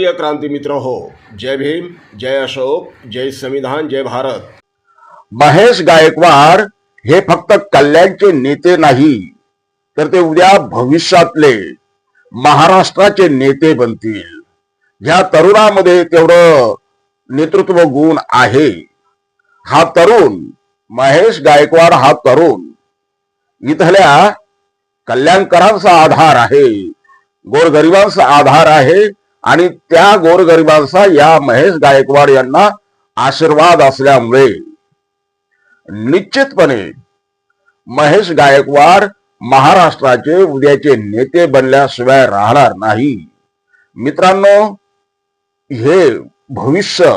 प्रिय क्रांती मित्र हो, जय भीम, जय अशोक, जय संविधान, जय भारत। महेश गायकवाड हे फक्त कल्याणचे नेते नाही तर ते उद्या भविष्यातले महाराष्ट्राचे नेते बनतील। ह्या तरुणामध्ये तेवढं नेतृत्व गुण आहे। हा तरुण महेश गायकवाड हा तरुण इथल्या कल्याणकरांचा आधार आहे, गोरगरिबांचा आधार आहे आणि त्या गोरगरिबांचा या महेश गायकवाड यांना आशीर्वाद असल्यामुळे निश्चितपणे महेश गायकवाड महाराष्ट्राचे उद्याचे नेते बनल्याशिवाय राहणार नाही। मित्रांनो, हे भविष्य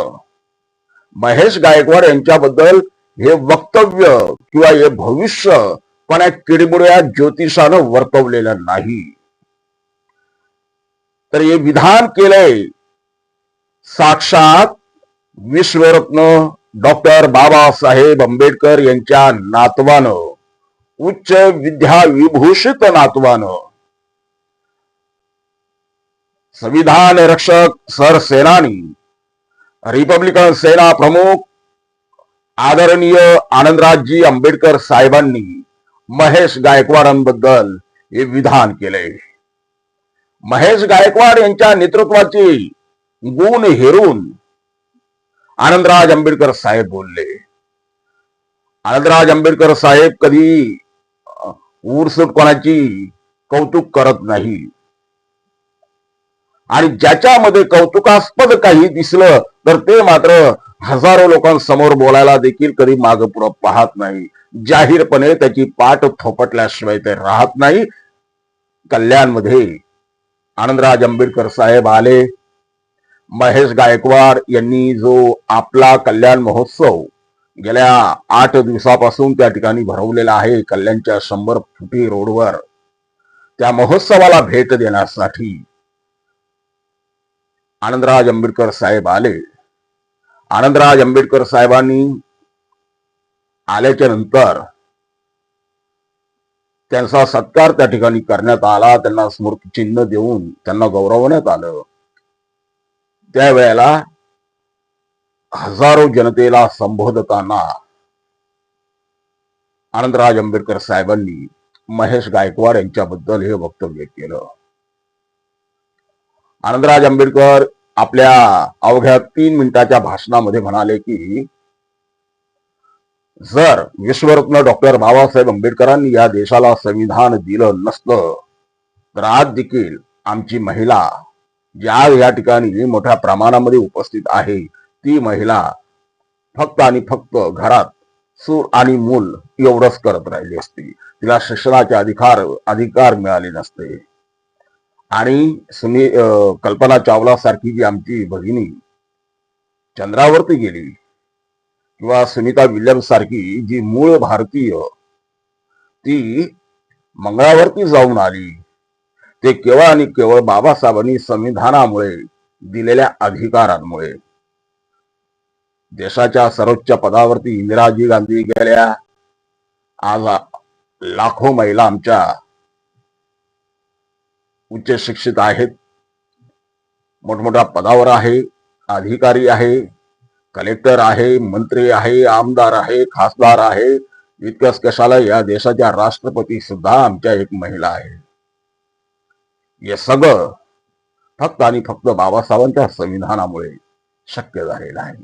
महेश गायकवाड यांच्याबद्दल हे वक्तव्य किंवा हे भविष्य कोणा किडमुड्या ज्योतिषानं वर्तवलेलं नाही, तर हे विधान केलंय साक्षात विश्वरत्न डॉक्टर बाबासाहेब आंबेडकर यांच्या नातवानं, उच्च विद्या विभूषित नातवानं, संविधान रक्षक सरसेनानी, रिपब्लिकन सेना प्रमुख आदरणीय आनंदराजी आंबेडकर साहेबांनी महेश गायकवाडांबद्दल हे विधान केले। महेश गायकवाड यांच्या नेतृत्वाचे गुण हेरून आनंदराज आंबेडकर साहेब बोलले। आनंदराज आंबेडकर साहेब कधी उरसूट कोणाची कौतुक करत नाही आणि ज्याच्यामध्ये कौतुकास्पद काही दिसलं तर ते मात्र हजारो लोकांसमोर बोलायला देखील कधी माग पुढे पाहत नाही। जाहीरपणे त्याची पाठ थोपटल्याशिवाय ते राहत नाही। कल्याणमध्ये आनंदराज आंबेडकर साहेब आले। महेश गायकवाड यांनी जो आपला कल्याण महोत्सव गेल्या 8 दिवसापासून त्या ठिकाणी भरवलेला आहे, कल्याणच्या 100 फुटी रोडवर, त्या महोत्सवाला भेट देण्यासाठी आनंदराज आंबेडकर साहेब आले। आनंदराज आंबेडकर साहेबांनी आल्याच्या नंतर त्यांचा सत्कार त्या ठिकाणी करण्यात आला, त्यांना स्मृती चिन्ह देऊन त्यांना गौरवण्यात आलं। त्यावेळेला हजारो जनतेला संबोधताना आनंदराज आंबेडकर साहेबांनी महेश गायकवाड यांच्याबद्दल हे वक्तव्य केलं। आनंदराज आंबेडकर आपल्या अवघ्या 3 मिनिटाच्या भाषणामध्ये म्हणाले की जर विश्वरत्न डॉक्टर बाबासाहेब आंबेडकरांनी या देशाला संविधान दिलं नसतं तर आज देखील आमची महिला ज्या या ठिकाणी मोठ्या प्रमाणामध्ये उपस्थित आहे, ती महिला फक्त आणि फक्त घरात सूर आणि मूल एवढंच करत राहिली असती, तिला शिक्षणाचे अधिकार मिळाले नसते। आणि कल्पना चावला सारखी जी आमची भगिनी चंद्रावरती गेली किंवा सुनीता विल्यम्स सारखी जी मूळ भारतीय ती मंगळावरती जाऊन आली, ते केवळ आणि केवळ बाबासाहेबांनी संविधानामुळे दिलेल्या अधिकारांमुळे। देशाच्या सर्वोच्च पदावरती इंदिराजी गांधी गेल्या, आज लाखो महिला आमच्या उच्च शिक्षित आहेत, मोठमोठ्या पदावर आहे, अधिकारी आहे, कलेक्टर आहे, मंत्री आहे, आमदार आहे, खासदार आहे, इतकंच कशाला या देशाच्या राष्ट्रपती सुद्धा आमच्या एक महिला आहे। हे सगळं फक्त आणि फक्त बाबासाहेबांच्या संविधानामुळे शक्य झालेलं आहे।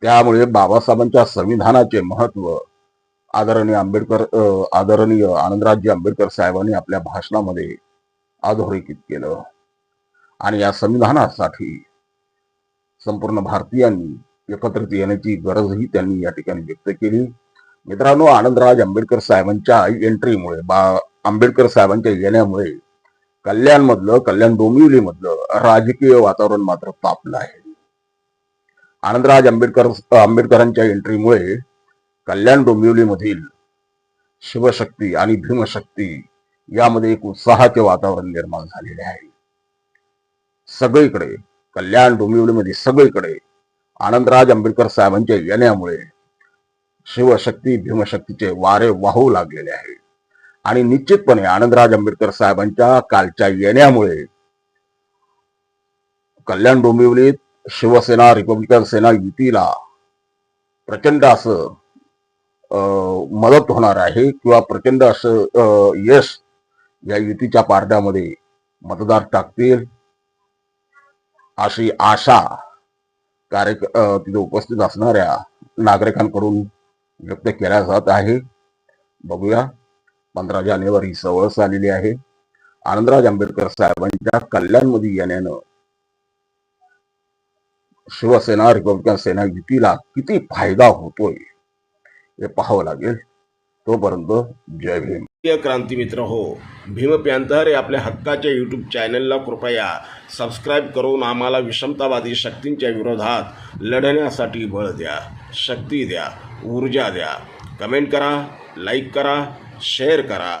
त्यामुळे बाबासाहेबांच्या संविधानाचे महत्व आदरणीय आनंदराजी आंबेडकर साहेबांनी आपल्या भाषणामध्ये अधोरेखित केलं आणि या संविधानासाठी संपूर्ण भारतीयांनी एकत्रित येण्याची गरजही त्यांनी या ठिकाणी व्यक्त केली। मित्रांनो, आनंदराज आंबेडकर साहेबांच्या एंट्रीमुळे, आंबेडकर साहेबांच्या येण्यामुळे कल्याण डोंबिवली मधलं राजकीय वातावरण मात्र तापलं आहे। आनंदराज आंबेडकरांच्या एंट्रीमुळे कल्याण डोंबिवली मधील शिवशक्ती आणि भीमशक्ती यामध्ये एक उत्साहाचे वातावरण निर्माण झालेले आहे। सगळीकडे कल्याण डोंबिवलीमध्ये सगळीकडे आनंदराज आंबेडकर साहेबांच्या येण्यामुळे शिवशक्ती भीमशक्तीचे वारे वाहू लागलेले आहे आणि निश्चितपणे आनंदराज आंबेडकर साहेबांच्या कालच्या येण्यामुळे कल्याण डोंबिवलीत शिवसेना रिपब्लिकन सेना युतीला प्रचंड असं मदत होणार आहे किंवा प्रचंड असं यश या युतीच्या पारड्यामध्ये मतदार टाकतील अशी आशा तिथे उपस्थित असणाऱ्या नागरिकांकडून व्यक्त केल्या जात आहे. बघूया, 15 जानेवारी जवळच आलेली आहे. आनंदराज आंबेडकर साहेबांच्या कल्याणमध्ये येण्यानं शिवसेना रिपब्लिकन सेना युतीला किती फायदा होतोय हे पाहावं लागेल. तोपर्यंत जय भीम. प्रिय क्रांती मित्र हो, भीम पॅन्थर हे आपल्या हक्काच्या यूट्यूब चॅनलला कृपया सबस्क्राईब करून आम्हाला विषमतावादी शक्तींच्या विरोधात लढण्यासाठी बळ द्या, शक्ती द्या, ऊर्जा द्या. कमेंट करा, लाईक करा, शेअर करा.